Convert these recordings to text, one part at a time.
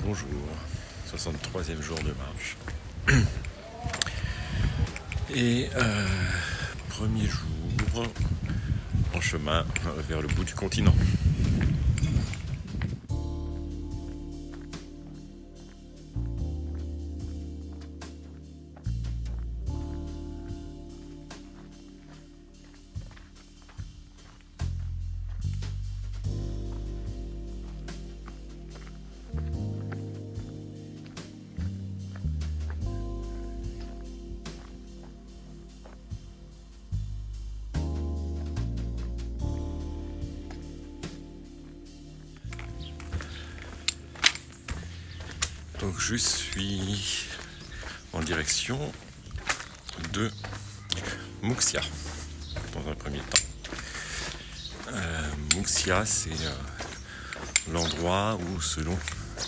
Bonjour, 63e jour de marche. Et premier jour en chemin vers le bout du continent. Donc je suis en direction de Muxia dans un premier temps. Muxia, c'est l'endroit où, selon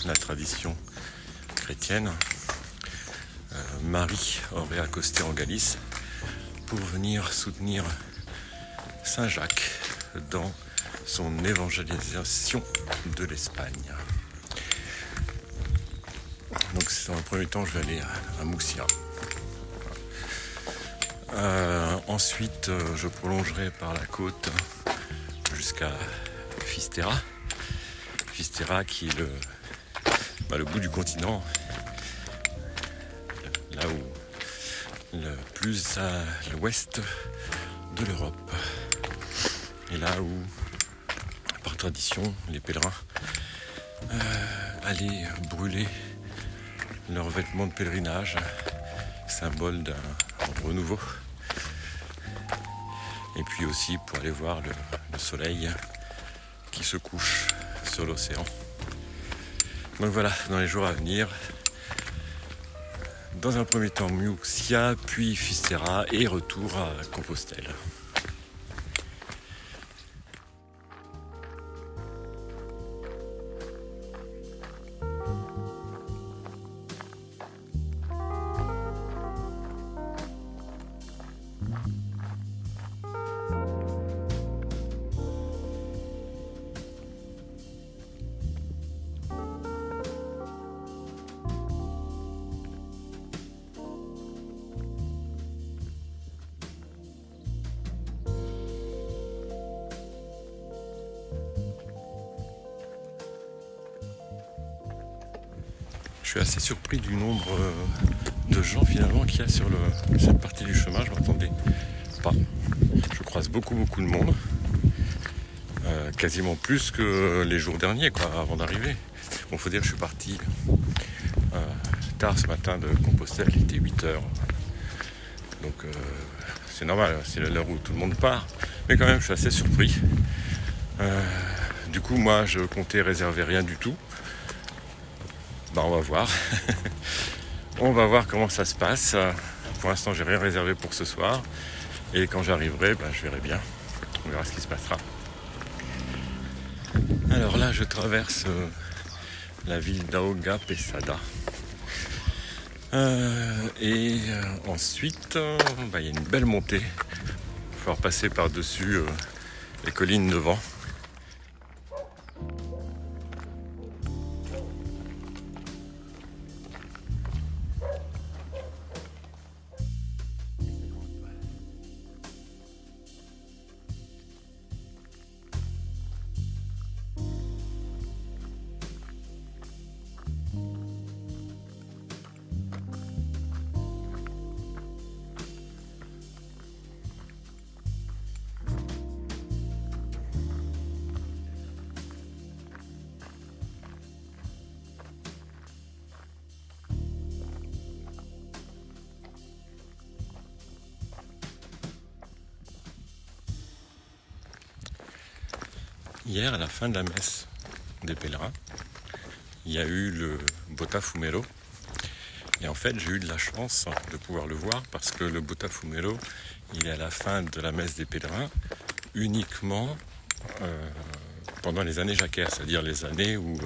la tradition chrétienne, Marie aurait accosté en Galice pour venir soutenir Saint Jacques dans son évangélisation de l'Espagne. Donc dans un premier temps, je vais aller à Muxia. Ensuite, je prolongerai par la côte jusqu'à Fisterra. Fisterra qui est le bout du continent, là où le plus à l'ouest de l'Europe. Et là où, par tradition, les pèlerins allaient brûler leurs vêtements de pèlerinage, symbole d'un renouveau. Et puis aussi pour aller voir le soleil qui se couche sur l'océan. Donc voilà, dans les jours à venir, dans un premier temps Muxia, puis Fisterra et retour à Compostelle. Je suis assez surpris du nombre de gens finalement qu'il y a sur cette partie du chemin. Je m'attendais pas. Je croise beaucoup de monde. Quasiment plus que les jours derniers avant d'arriver. Bon, faut dire que je suis parti tard ce matin de Compostelle, il était 8h. Donc c'est normal, c'est l'heure où tout le monde part. Mais quand même, je suis assez surpris. Du coup, moi, je comptais réserver rien du tout. On va voir. On va voir comment ça se passe. Pour l'instant, j'ai rien réservé pour ce soir. Et quand j'arriverai, je verrai bien. On verra ce qui se passera. Alors là, je traverse la ville d'Aoga Pesada. Ensuite, il y a une belle montée. Il va falloir passer par-dessus les collines devant. Hier, à la fin de la messe des pèlerins, il y a eu le Botafumero. Et en fait, j'ai eu de la chance de pouvoir le voir parce que le Botafumero, il est à la fin de la messe des pèlerins uniquement pendant les années jacquaires, c'est-à-dire les années où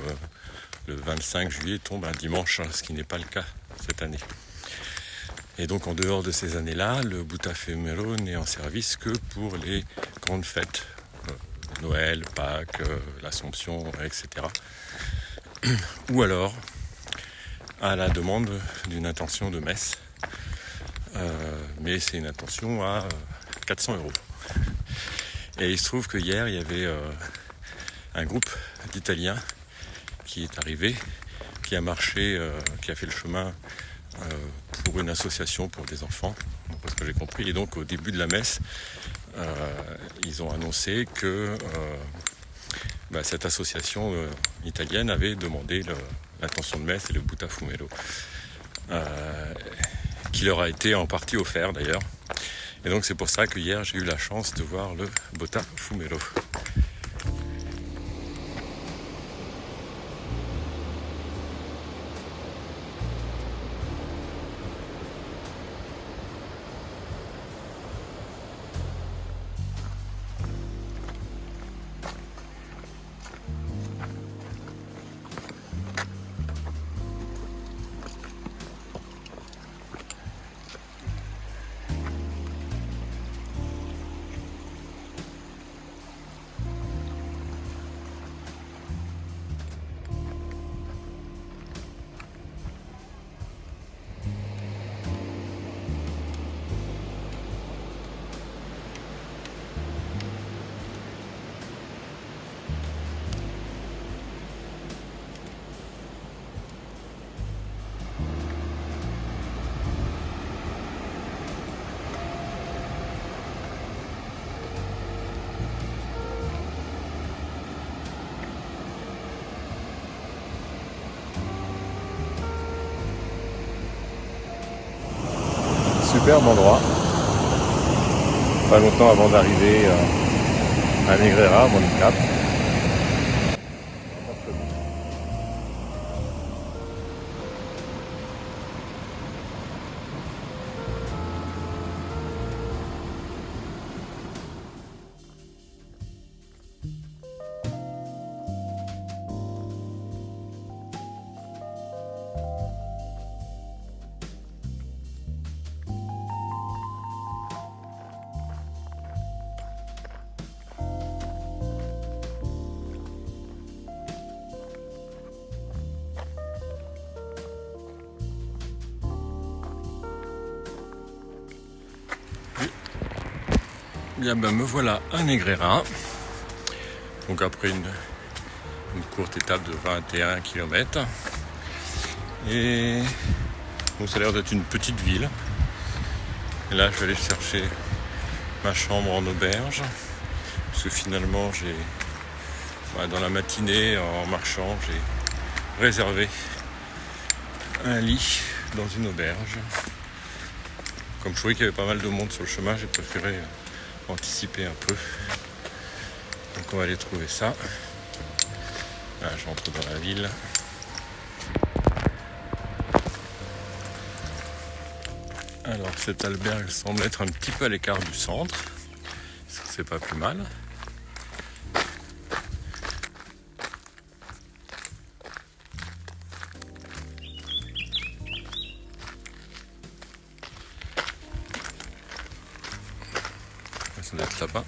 le 25 juillet tombe un dimanche, ce qui n'est pas le cas cette année. Et donc en dehors de ces années-là, le Botafumero n'est en service que pour les grandes fêtes. Noël, Pâques, l'Assomption, etc. Ou alors à la demande d'une intention de messe. Mais c'est une intention à 400 €. Et il se trouve que hier, il y avait un groupe d'Italiens qui est arrivé, qui a marché, qui a fait le chemin pour une association pour des enfants, parce que j'ai compris. Et donc au début de la messe, ils ont annoncé que cette association italienne avait demandé l'intention de messe et le Botta Fumero, qui leur a été en partie offert d'ailleurs. Et donc c'est pour ça que hier j'ai eu la chance de voir le Botta Fumero. Superbe endroit, pas longtemps avant d'arriver à Negrera, mon cap. Bien me voilà à Negrera. Donc après une courte étape de 21 km. Et donc ça a l'air d'être une petite ville. Et là je vais aller chercher ma chambre en auberge. Parce que finalement dans la matinée en marchant j'ai réservé un lit dans une auberge. Comme je trouvais qu'il y avait pas mal de monde sur le chemin, j'ai préféré anticiper un peu. Donc on va aller trouver ça. Là j'entre dans la ville. Alors cet albergue semble être un petit peu à l'écart du centre. C'est pas plus mal. Ça doit être là-bas.